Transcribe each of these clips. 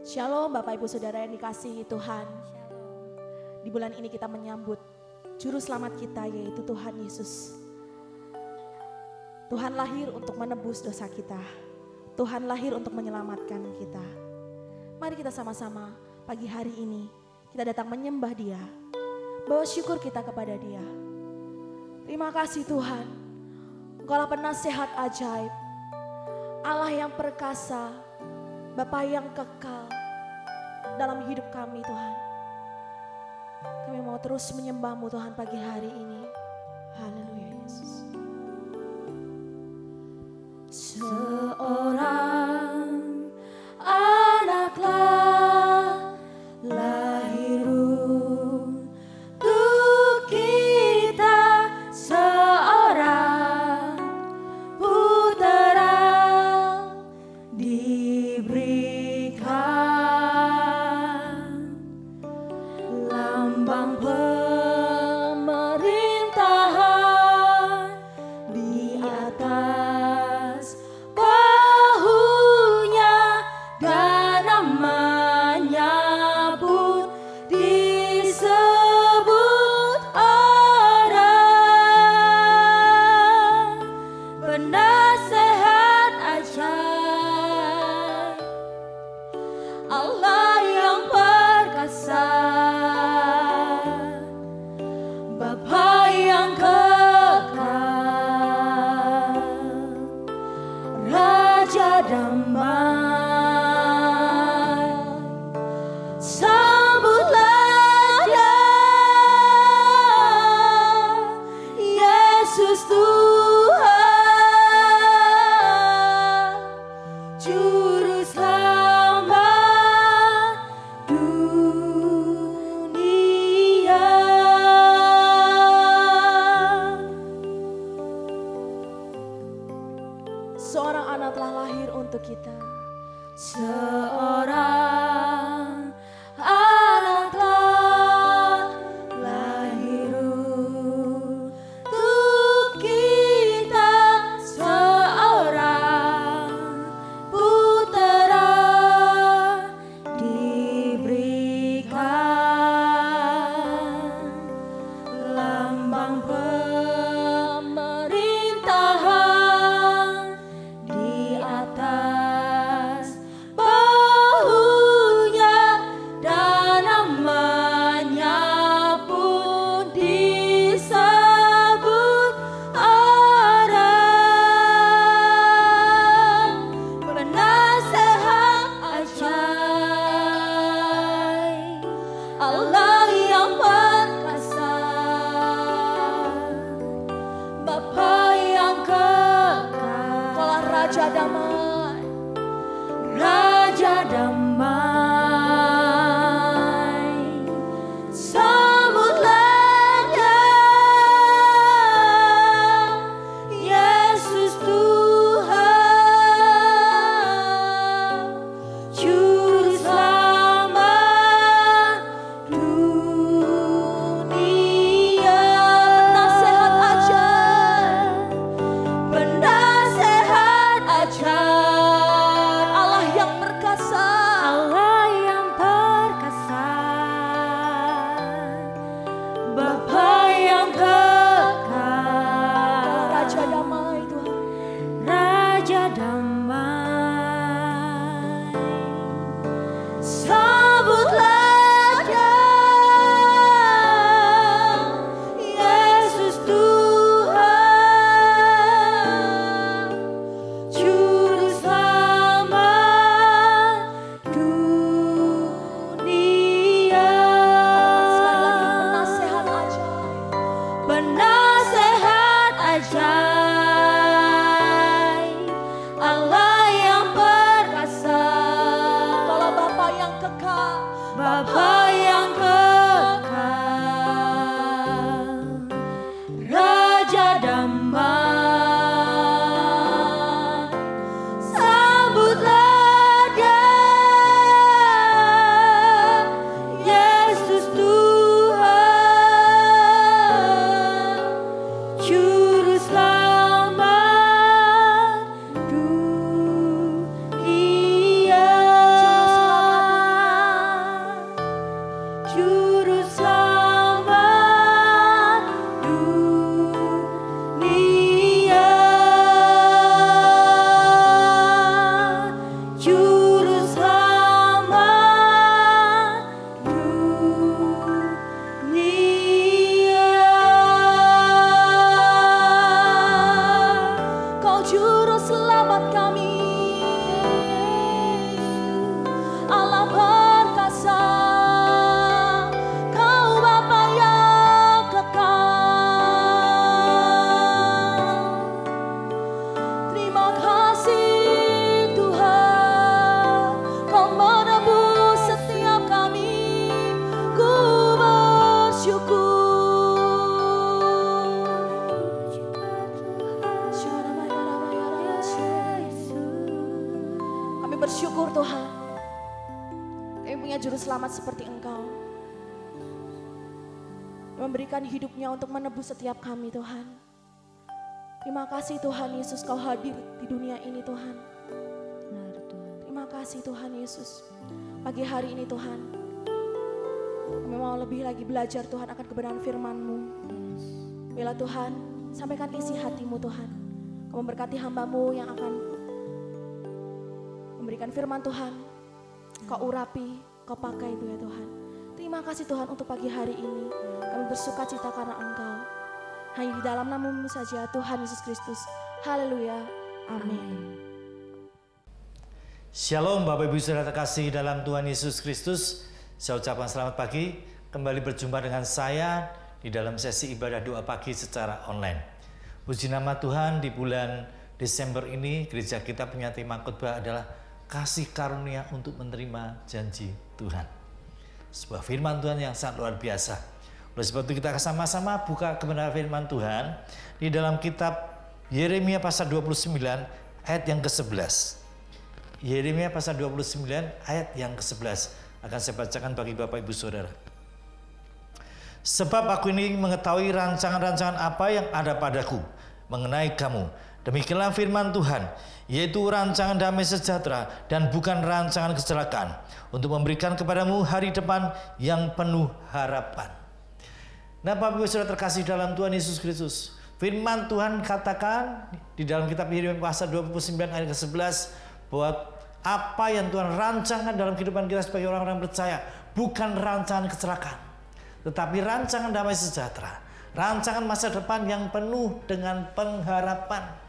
Shalom Bapak Ibu Saudara yang dikasihi Tuhan. Di bulan ini kita menyambut Juru Selamat kita yaitu Tuhan Yesus. Tuhan lahir untuk menebus dosa kita. Tuhan lahir untuk menyelamatkan kita. Mari kita sama-sama pagi hari ini kita datang menyembah Dia. Bawa syukur kita kepada Dia. Terima kasih Tuhan. Engkaulah penasehat ajaib. Allah yang perkasa. Bapa yang kekal dalam hidup kami Tuhan. Kami mau terus menyembah-Mu Tuhan pagi hari ini. Haleluya Yesus. Seorang anaklah lahir untuk kita, seorang putera diberikan, lambang pemerintahan di atas bahunya, dan namanya pun disebut Allah, penasehat ajaib, Allah yang perkasa, Bapa yang kekal, Raja damai. Sambutlah Dia, Yesus Tuhan, Juru Selamat dunia. Seorang anak telah lahir untuk kita. Seorang anak telah lahir untuk kita, seorang putera diberikan, lambang pemerintahan di atas bahunya, dan namanya pun disebut Allah, penasehat ajaib, Allah yang perkasa, Bapa yang kekal, Engkaulah Raja damai. Raja damai. Sambutlah Dia, Yesus Tuhan, Juru Selamat dunia. Penasehat ajaib. Penasehat ajaib, Allah yang perkasa. Allah yang perkasa, Bapa yang kekal, Raja damai Tuhan. Raja damai. Sambutlah Dia, Yesus Tuhan, Juru Selamat dunia. Sekali lagi penasehat ajaib. Penasehat ajaib, Allah yang perkasa, Engkaulah Bapa yang kekal. Kami punya juru selamat seperti Engkau, yang memberikan hidupnya untuk menebus setiap kami Tuhan. Terima kasih Tuhan Yesus, Kau hadir di dunia ini Tuhan. Terima kasih Tuhan Yesus. Pagi hari ini Tuhan, kami mau lebih lagi belajar Tuhan akan kebenaran firman-Mu. Bila Tuhan, sampaikan isi hati-Mu Tuhan. Kau memberkati hamba-Mu yang akan memberikan firman Tuhan. Kau urapi, Kau pakai itu ya Tuhan. Terima kasih Tuhan untuk pagi hari ini. Kami bersuka cita karena Engkau. Hanya di dalam nama-Mu saja Tuhan Yesus Kristus. Haleluya. Amin. Shalom Bapak Ibu Saudara terkasih dalam Tuhan Yesus Kristus. Saya ucapkan selamat pagi. Kembali berjumpa dengan saya di dalam sesi ibadah doa pagi secara online. Puji nama Tuhan, di bulan Desember ini gereja kita punya tema khotbah adalah kasih karunia untuk menerima janji Tuhan. Sebuah firman Tuhan yang sangat luar biasa. Oleh sebab itu kita sama-sama buka kebenaran firman Tuhan di dalam kitab Yeremia pasal 29 ayat yang ke-11. Yeremia pasal 29 ayat yang ke-11 akan saya bacakan bagi Bapak Ibu Saudara. Sebab aku ini mengetahui rancangan-rancangan apa yang ada padaku mengenai kamu. Demikianlah firman Tuhan, yaitu rancangan damai sejahtera dan bukan rancangan kecelakaan, untuk memberikan kepadamu hari depan yang penuh harapan. Nah, Bapak Ibu Saudara terkasih dalam Tuhan Yesus Kristus, firman Tuhan katakan di dalam kitab Yeremia pasal 29 ayat ke-11 bahwa apa yang Tuhan rancangkan dalam kehidupan kita sebagai orang-orang percaya bukan rancangan kecelakaan, tetapi rancangan damai sejahtera, rancangan masa depan yang penuh dengan pengharapan.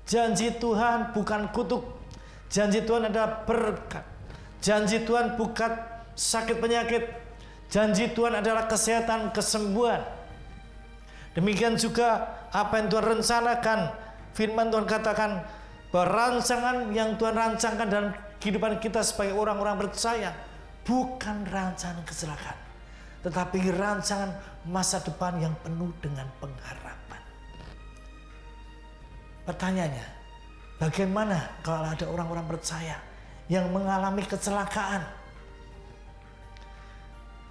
Janji Tuhan bukan kutuk, janji Tuhan adalah berkat, janji Tuhan bukan sakit penyakit, janji Tuhan adalah kesehatan, kesembuhan. Demikian juga apa yang Tuhan rencanakan, firman Tuhan katakan bahwa rancangan yang Tuhan rancangkan dalam kehidupan kita sebagai orang-orang percaya bukan rancangan kecelakaan, tetapi rancangan masa depan yang penuh dengan pengharapan. Pertanyaannya, bagaimana kalau ada orang-orang percaya yang mengalami kecelakaan?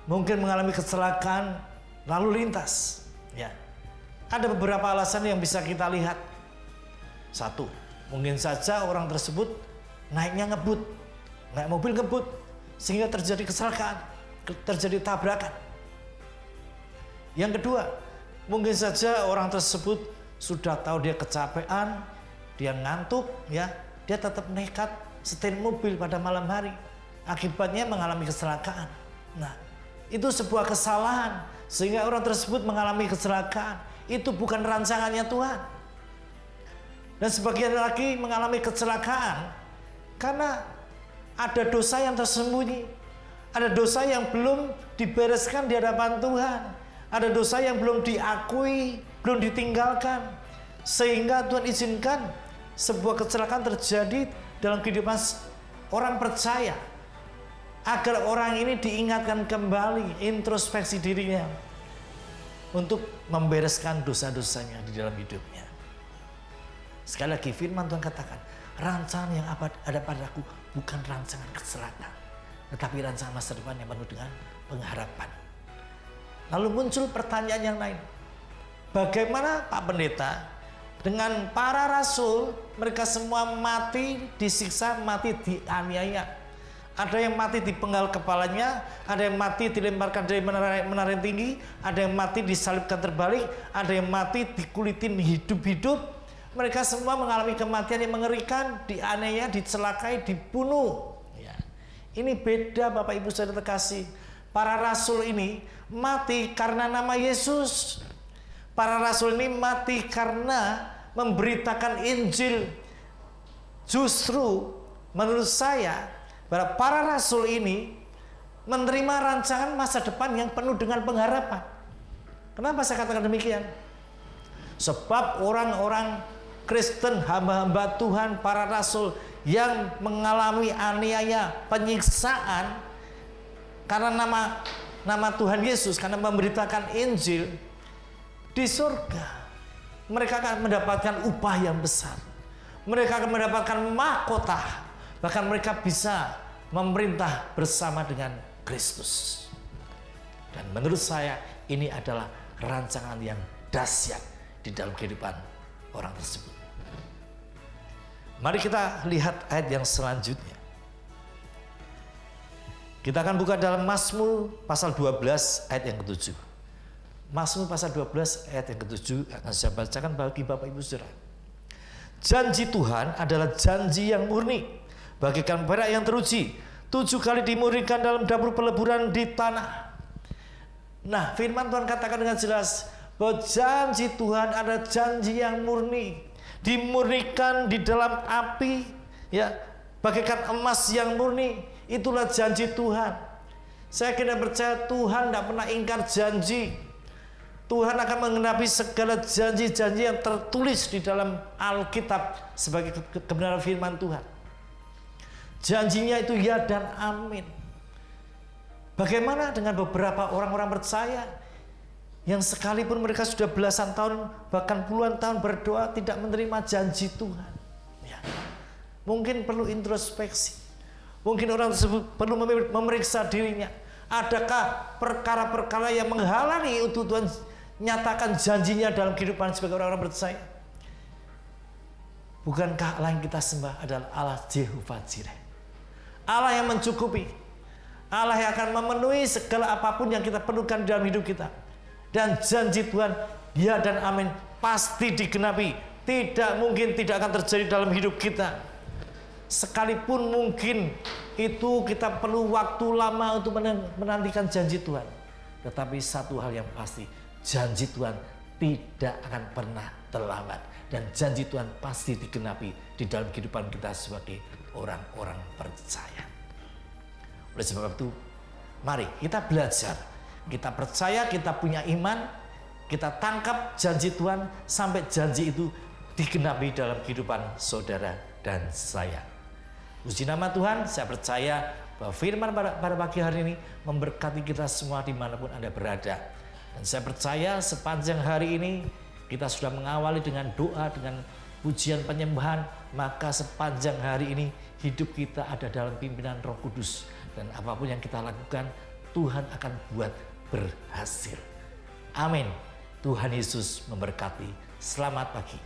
Mungkin mengalami kecelakaan lalu lintas. Ya, ada beberapa alasan yang bisa kita lihat. Satu, mungkin saja orang tersebut naiknya ngebut, naik mobil ngebut, sehingga terjadi kecelakaan, terjadi tabrakan. Yang kedua, mungkin saja orang tersebut sudah tahu dia kecapean, dia ngantuk, ya, dia tetap nekat setir mobil pada malam hari. Akibatnya mengalami kecelakaan. Nah, itu sebuah kesalahan sehingga orang tersebut mengalami kecelakaan. Itu bukan rancangannya Tuhan. Dan sebagian lagi mengalami kecelakaan karena ada dosa yang tersembunyi, ada dosa yang belum dibereskan di hadapan Tuhan, ada dosa yang belum diakui, belum ditinggalkan, sehingga Tuhan izinkan sebuah kecelakaan terjadi dalam kehidupan orang percaya, agar orang ini diingatkan kembali, introspeksi dirinya untuk membereskan dosa-dosanya di dalam hidupnya. Sekali lagi firman Tuhan katakan, rancangan yang ada padaku bukan rancangan kecelakaan, tetapi rancangan masa depan yang penuh dengan pengharapan. Lalu muncul pertanyaan yang lain, bagaimana Pak Pendeta dengan para rasul? Mereka semua mati disiksa, mati dianiaya. Ada yang mati dipenggal kepalanya, ada yang mati dilemparkan dari menara yang tinggi, ada yang mati disalibkan terbalik, ada yang mati dikulitin hidup-hidup. Mereka semua mengalami kematian yang mengerikan, dianiaya, dicelakai, dibunuh. Ya. Ini beda Bapak Ibu Saudara terkasih. Para rasul ini mati karena nama Yesus. Para rasul ini mati karena memberitakan Injil. Justru menurut saya, para rasul ini menerima rancangan masa depan yang penuh dengan pengharapan. Kenapa saya katakan demikian? Sebab orang-orang Kristen, hamba-hamba Tuhan, para rasul yang mengalami aniaya, penyiksaan karena nama Tuhan Yesus, karena memberitakan Injil, di surga mereka akan mendapatkan upah yang besar. Mereka akan mendapatkan mahkota, bahkan mereka bisa memerintah bersama dengan Kristus. Dan menurut saya ini adalah rancangan yang dahsyat di dalam kehidupan orang tersebut. Mari kita lihat ayat yang selanjutnya. Kita akan buka dalam Mazmur pasal 12 ayat yang ke-7. Mazmur pasal 12 ayat yang ke-7 akan saya bacakan bagi Bapak Ibu Saudara. Janji Tuhan adalah janji yang murni, bagaikan perak yang teruji, 7 kali dimurnikan dalam dapur peleburan di tanah. Nah, firman Tuhan katakan dengan jelas bahwa janji Tuhan adalah janji yang murni, dimurnikan di dalam api, ya, bagaikan emas yang murni. Itulah janji Tuhan. Saya kira percaya Tuhan tidak pernah ingkar janji. Tuhan akan menggenapi segala janji-janji yang tertulis di dalam Alkitab sebagai kebenaran firman Tuhan. Janjinya itu ya dan amin. Bagaimana dengan beberapa orang-orang percaya yang sekalipun mereka sudah belasan tahun bahkan puluhan tahun berdoa tidak menerima janji Tuhan? Ya. Mungkin perlu introspeksi. Mungkin orang tersebut perlu memeriksa dirinya. Adakah perkara-perkara yang menghalangi untuk Tuhan nyatakan janjinya dalam kehidupan sebagai orang-orang percaya? Bukankah Allah yang kita sembah adalah Allah Jehovah Jireh, Allah yang mencukupi, Allah yang akan memenuhi segala apapun yang kita perlukan dalam hidup kita. Dan janji Tuhan ya dan amin pasti digenapi. Tidak mungkin tidak akan terjadi dalam hidup kita. Sekalipun mungkin itu kita perlu waktu lama untuk menantikan janji Tuhan. Tetapi satu hal yang pasti, janji Tuhan tidak akan pernah terlambat. Dan janji Tuhan pasti digenapi di dalam kehidupan kita sebagai orang-orang percaya. Oleh sebab itu, mari kita belajar. Kita percaya, kita punya iman, kita tangkap janji Tuhan sampai janji itu digenapi dalam kehidupan saudara dan saya. Puji nama Tuhan, saya percaya bahwa firman pada pagi hari ini memberkati kita semua dimanapun Anda berada. Dan saya percaya sepanjang hari ini kita sudah mengawali dengan doa, dengan pujian penyembahan, maka sepanjang hari ini hidup kita ada dalam pimpinan Roh Kudus. Dan apapun yang kita lakukan, Tuhan akan buat berhasil. Amin. Tuhan Yesus memberkati. Selamat pagi.